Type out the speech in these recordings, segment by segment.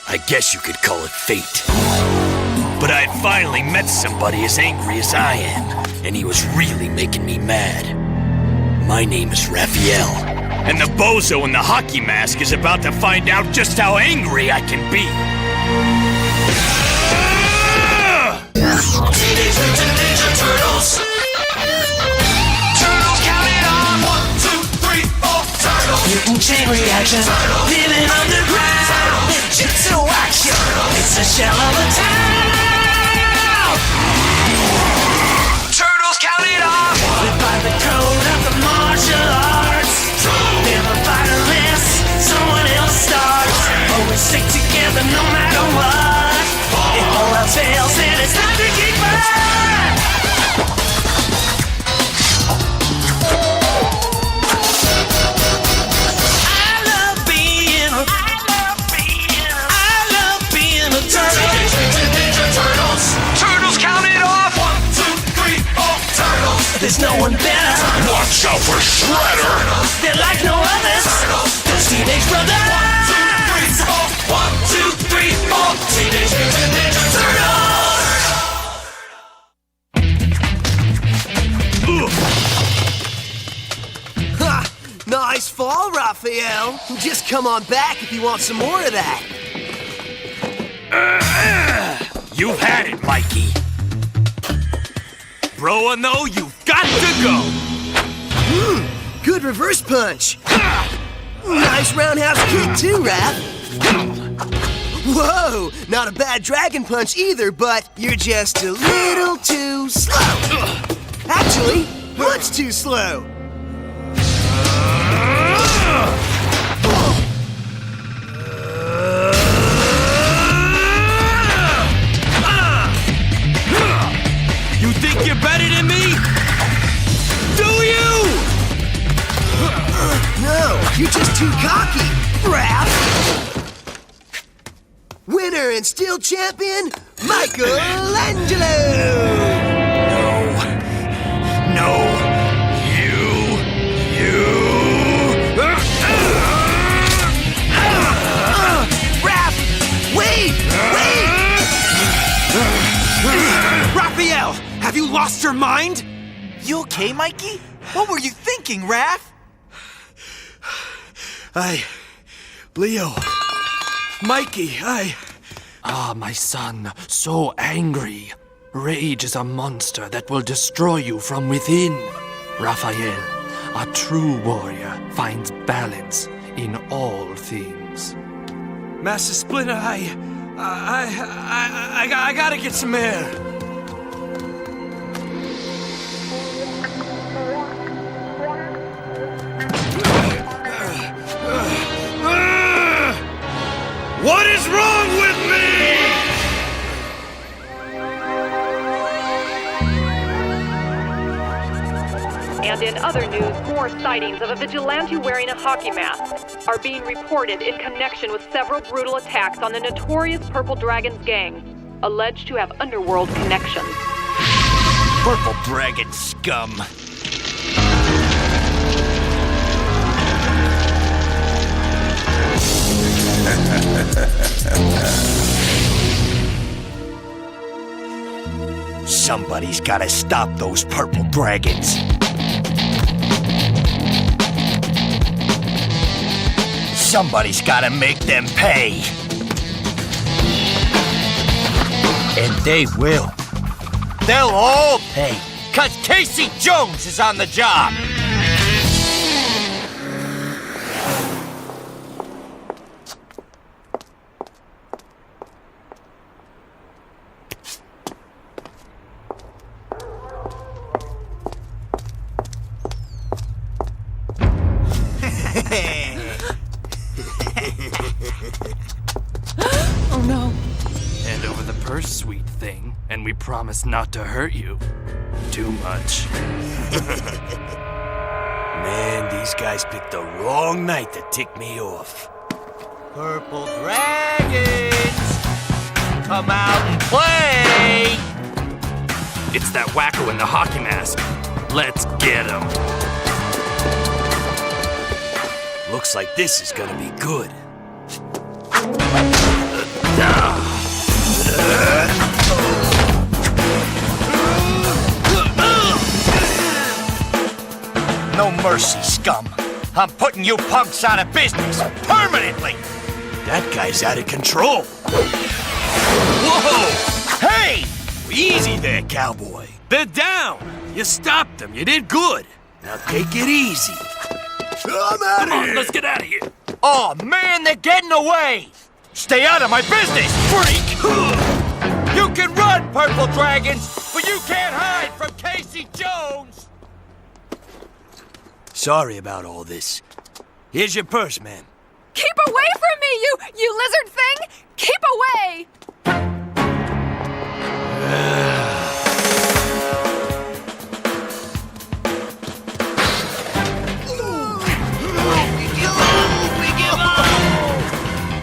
I guess you could call it fate. But I had finally met somebody as angry as I am, and he was really making me mad. My name is Raphael, and the bozo in the hockey mask is about to find out just how angry I can be. Teenage Mutant Ninja Turtles! Turtles counted on 1, 2, 3, 4 turtles! Mutant chain reaction! Turtles! Living underground! Turtles! Ninjutsu action! Turtles! It's a shell of a town! Turtles counted on! Live by the code of the martial arts! Never fight unless someone else starts! Always stick together no matter what! If all else fails, then it's time to keep on! I love being a turtle. Teenage Mutant Ninja Turtles. Turtles counted off. 1, 2, 3, 4 turtles. There's no one better. Watch out for Shredder! They're like no others. Those teenage brothers. 1, 2, 3, 4 Teenage Mutant Ninja Turtles! Ha! Nice fall, Raphael. Just come on back if you want some more of that. You've had it, Mikey. Bro, no, you've got to go. Good reverse punch. Nice roundhouse kick too, Raph. Whoa! Not a bad dragon punch either, but you're just a little too slow. Actually, much too slow. You think you're better than me? Do you? No, you're just too cocky, Raph. Winner and still champion, Michelangelo! No, you. Raph, wait! Raphael, have you lost your mind? You okay, Mikey? What were you thinking, Raph? Leo. Mikey, Ah, my son, so angry. Rage is a monster that will destroy you from within. Raphael, a true warrior finds balance in all things. Master Splinter, I gotta get some air. What is wrong with me? And in other news, more sightings of a vigilante wearing a hockey mask are being reported in connection with several brutal attacks on the notorious Purple Dragons gang, alleged to have underworld connections. Purple Dragon scum. Somebody's gotta stop those purple dragons. Somebody's gotta make them pay. And they will. They'll all pay, 'cause Casey Jones is on the job. Oh no. Hand over the purse, sweet thing, and we promise not to hurt you too much. Man, these guys picked the wrong night to tick me off. Purple dragons, come out and play! It's that wacko in the hockey mask. Let's get him. Looks like this is gonna be good. mercy, scum. I'm putting you punks out of business permanently. That guy's out of control. Whoa! Hey! Easy there, cowboy. They're down. You stopped them. You did good. Now take it easy. I'm out of here. Let's get out of here. Oh, man, they're getting away. Stay out of my business, freak. You can run, purple dragons, but you can't hide from Casey Jones. Sorry about all this. Here's your purse, man. Keep away from me, you lizard thing! Keep away!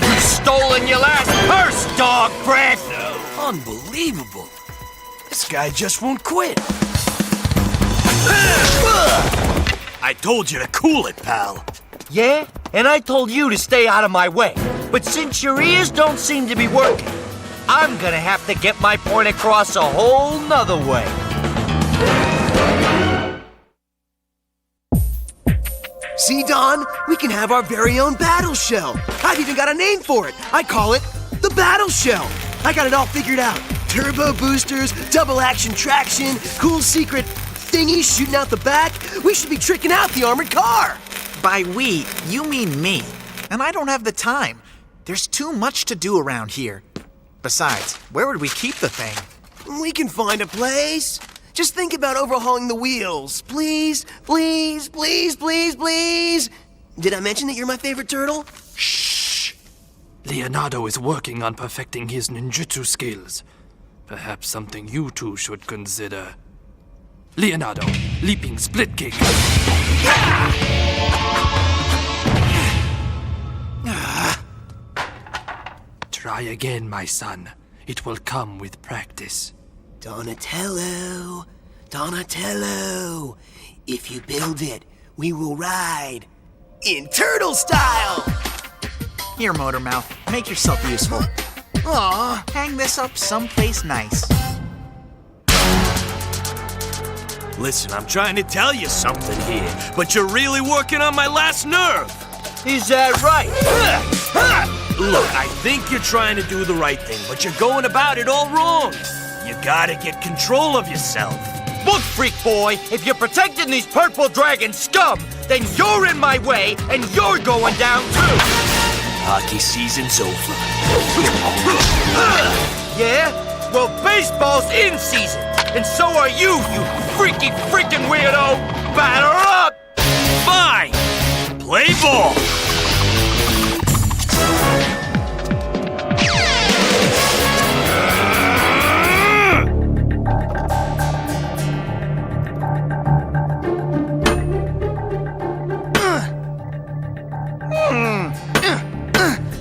You've stolen your last purse, dog breath! Unbelievable. This guy just won't quit. I told you to cool it, pal. Yeah? And I told you to stay out of my way. But since your ears don't seem to be working, I'm gonna have to get my point across a whole nother way. See, Don? We can have our very own battle shell. I've even got a name for it. I call it the battle shell. I got it all figured out. Turbo boosters, double action traction, cool secret thingy shooting out the back. We should be tricking out the armored car. By we, you mean me. And I don't have the time. There's too much to do around here. Besides, where would we keep the thing? We can find a place. Just think about overhauling the wheels. Please, please, please, please, please. Did I mention that you're my favorite turtle? Shh! Leonardo is working on perfecting his ninjutsu skills. Perhaps something you two should consider. Leonardo, leaping split kick. Try again, my son. It will come with practice. Donatello, Donatello. If you build it, we will ride in turtle style. Here, Motormouth, make yourself useful. Aw, hang this up someplace nice. Listen, I'm trying to tell you something here, but you're really working on my last nerve. Is that right? Look, I think you're trying to do the right thing, but you're going about it all wrong. You gotta get control of yourself. Look, freak boy, if you're protecting these purple dragon scum, then you're in my way, and you're going down too. Hockey season's over. Yeah? Well, baseball's in season, and so are you, you freaky freaking weirdo! Batter up! Fine! Play ball!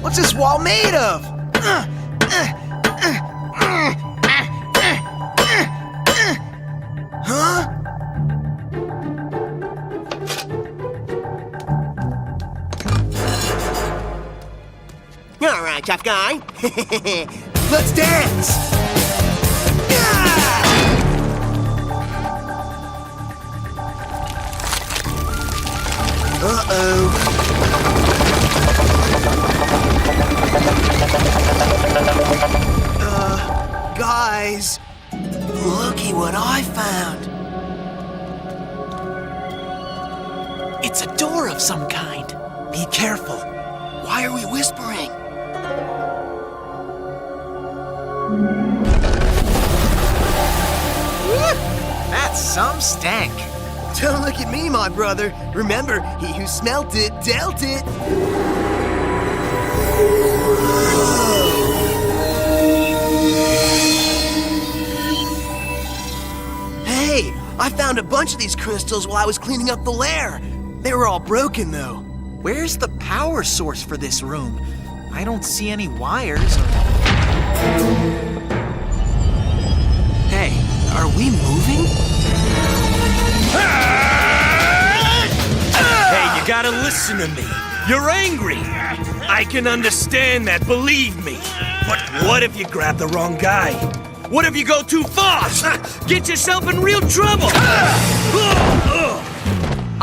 What's this wall made of? Huh? All right, tough guy. Let's dance. Uh-oh. Guys, looky what I found. It's a door of some kind. Be careful. Why are we whispering? That's some stank. Don't look at me, my brother. Remember, he who smelt it, dealt it. Hey, I found a bunch of these crystals while I was cleaning up the lair. They were all broken, though. Where's the power source for this room? I don't see any wires. Hey, are we moving? Hey, you gotta listen to me. You're angry. I can understand that, believe me. But what if you grab the wrong guy? What if you go too far? Get yourself in real trouble.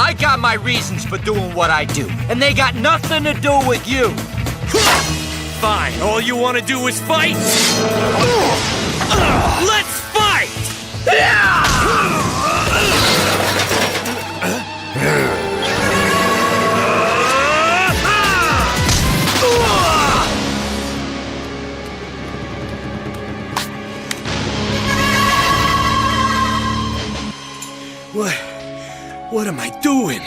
I got my reasons for doing what I do, and they got nothing to do with you. Fine, all you want to do is fight? Let's fight! What am I doing?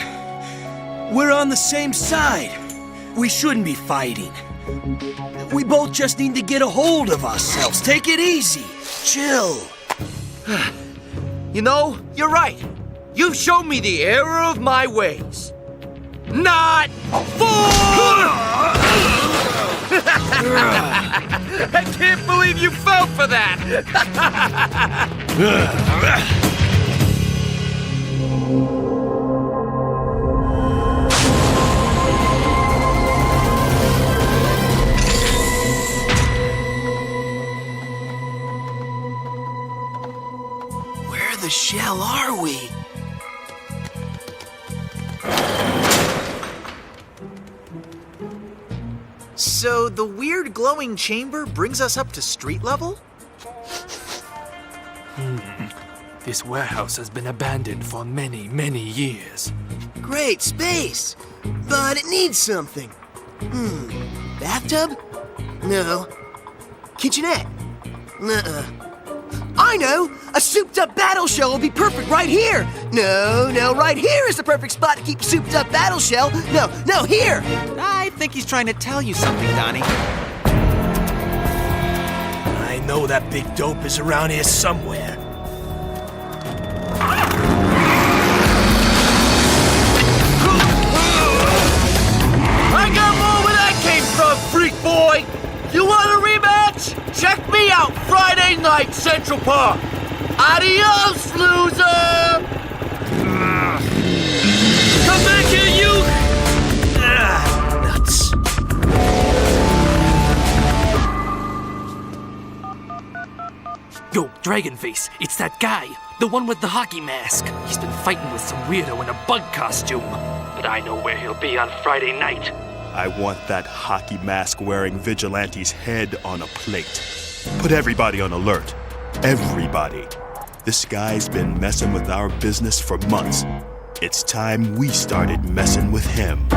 We're on the same side. We shouldn't be fighting. We both just need to get a hold of ourselves. Take it easy. Chill. You know, you're right. You've shown me the error of my ways. Not for... I can't believe you fell for that. Where the shell are we? So the weird glowing chamber brings us up to street level? This warehouse has been abandoned for many, many years. Great space, but it needs something. Bathtub? No. Kitchenette? Nuh-uh. I know! A souped-up battle shell will be perfect right here! No, right here is the perfect spot to keep a souped-up battle shell! No, here! I think he's trying to tell you something, Donnie. I know that big dope is around here somewhere. I got more where that came from, freak boy! You want a rematch? Check me out Friday night, Central Park! Adios, loser! Come back here, you! Nuts. Yo, Dragonface, it's that guy. The one with the hockey mask. He's been fighting with some weirdo in a bug costume. But I know where he'll be on Friday night. I want that hockey mask wearing vigilante's head on a plate. Put everybody on alert. Everybody. This guy's been messing with our business for months. It's time we started messing with him.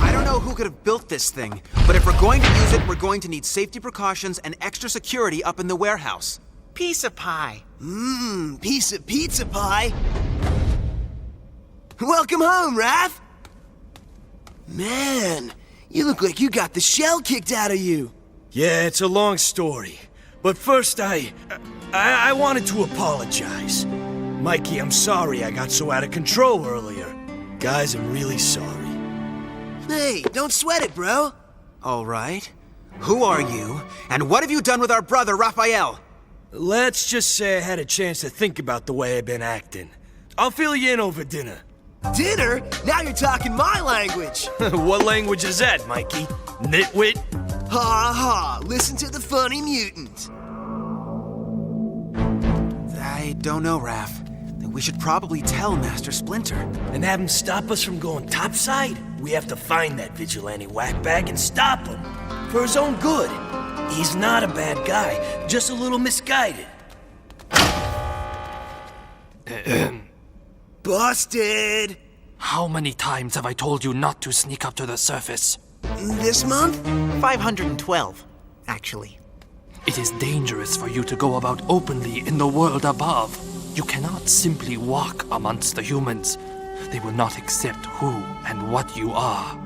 I don't know who could have built this thing, but if we're going to use it, we're going to need safety precautions and extra security up in the warehouse. Piece of pie. Piece of pizza pie. Welcome home, Raph! Man, you look like you got the shell kicked out of you. Yeah, it's a long story. But first, I wanted to apologize. Mikey, I'm sorry I got so out of control earlier. Guys, I'm really sorry. Hey, don't sweat it, bro. All right. Who are you, and what have you done with our brother, Raphael? Let's just say I had a chance to think about the way I've been acting. I'll fill you in over dinner. Dinner? Now you're talking my language. What language is that, Mikey? Nitwit? Ha ha, listen to the funny mutant. I don't know, Raph. We should probably tell Master Splinter. And have him stop us from going topside? We have to find that vigilante whackbag and stop him. For his own good. He's not a bad guy, just a little misguided. Busted! How many times have I told you not to sneak up to the surface? This month? 512, actually. It is dangerous for you to go about openly in the world above. You cannot simply walk amongst the humans. They will not accept who and what you are.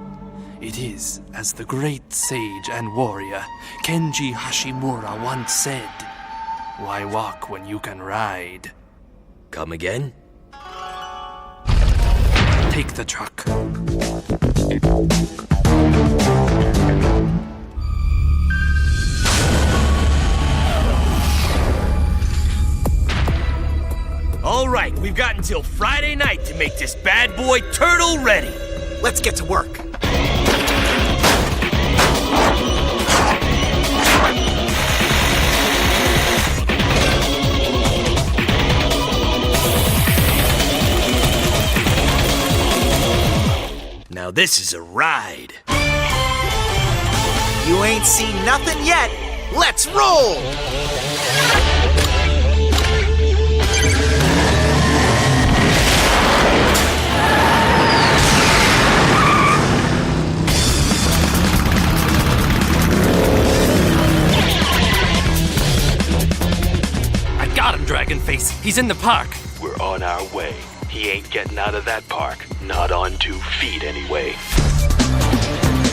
It is, as the great sage and warrior Kenji Hashimura once said, "Why walk when you can ride?" Come again? Take the truck. All right, we've got until Friday night to make this bad boy turtle ready. Let's get to work. Now this is a ride. You ain't seen nothing yet. Let's roll! I got him, Dragonface. He's in the park. We're on our way. He ain't getting out of that park. Not on 2 feet, anyway.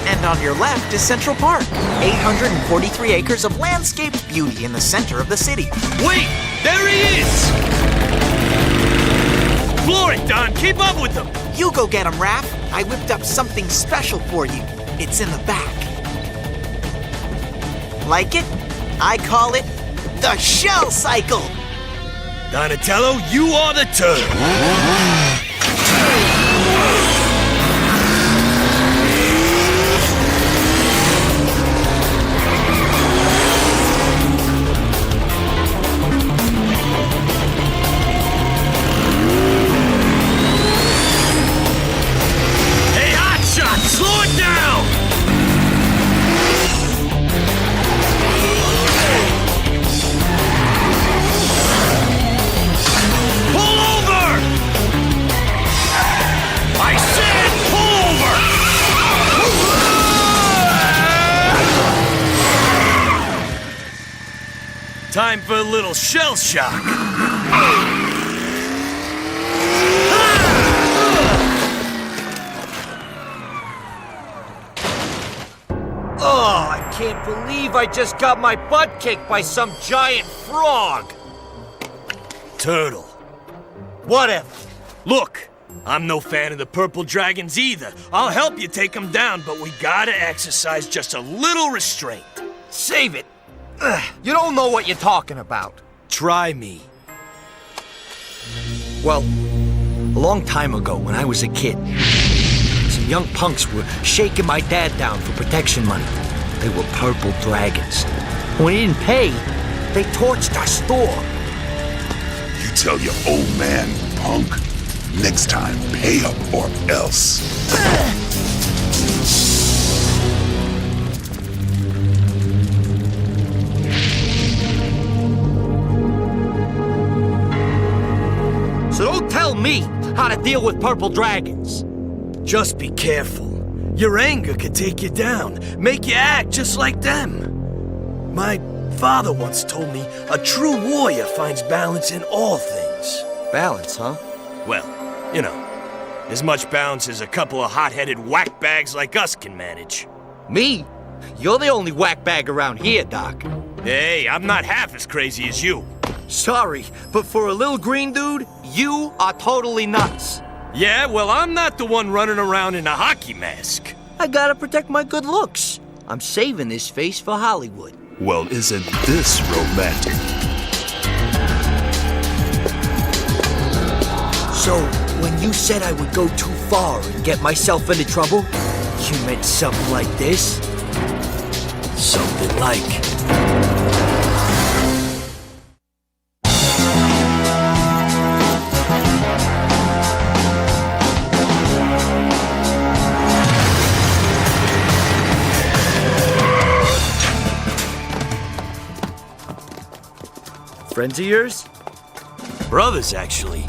And on your left is Central Park. 843 acres of landscaped beauty in the center of the city. Wait! There he is! Floor it, Don! Keep up with him! You go get him, Raph. I whipped up something special for you. It's in the back. Like it? I call it the shell cycle. Donatello, you are the turtle! Hey, Hotshot, slow it down! Pull over! I said pull over! Time for a little shell shock. Oh, I can't believe I just got my butt kicked by some giant frog. Turtle. Whatever. Look, I'm no fan of the purple dragons either. I'll help you take them down, but we gotta exercise just a little restraint. Save it. Ugh, you don't know what you're talking about. Try me. Well, a long time ago when I was a kid, some young punks were shaking my dad down for protection money. They were purple dragons. When he didn't pay, they torched our store. You tell your old man, punk. Next time, pay up or else. So don't tell me how to deal with purple dragons. Just be careful. Your anger could take you down, make you act just like them. My father once told me a true warrior finds balance in all things. Balance, huh? Well, you know, as much balance as a couple of hot-headed whack bags like us can manage. Me? You're the only whack bag around here, Doc. Hey, I'm not half as crazy as you. Sorry, but for a little green dude, you are totally nuts. Yeah, well, I'm not the one running around in a hockey mask. I gotta protect my good looks. I'm saving this face for Hollywood. Well, isn't this romantic? So, when you said I would go too far and get myself into trouble, you meant something like this? Something like... Friends of yours? Brothers, actually.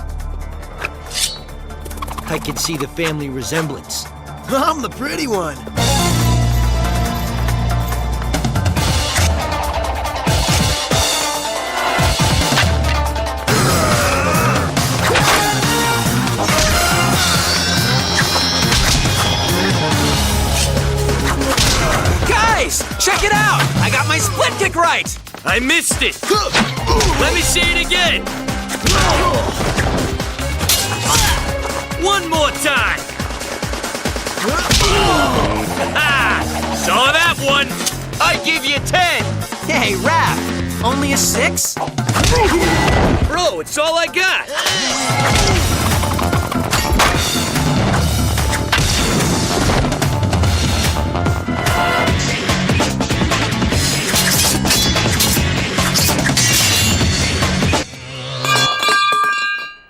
I can see the family resemblance. I'm the pretty one. Guys, check it out! I got my split kick right! I missed it! Let me see it again! One more time! Saw that one! I give you 10! Hey, Raph, only a 6? Bro, it's all I got!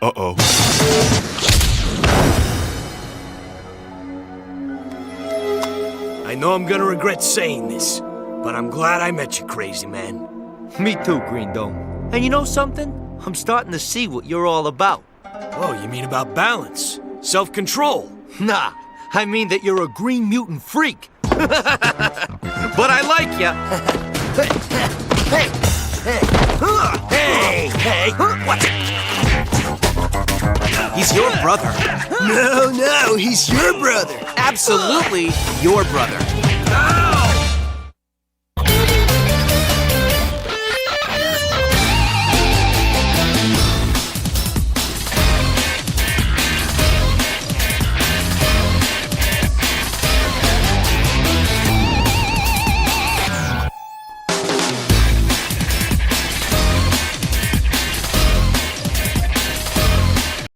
Uh-oh. I know I'm gonna regret saying this, but I'm glad I met you, crazy man. Me too, Green Dome. And you know something? I'm starting to see what you're all about. Oh, you mean about balance? Self-control? Nah, I mean that you're a green mutant freak. But I like ya. Hey! What? He's your brother. No, he's your brother. Absolutely your brother.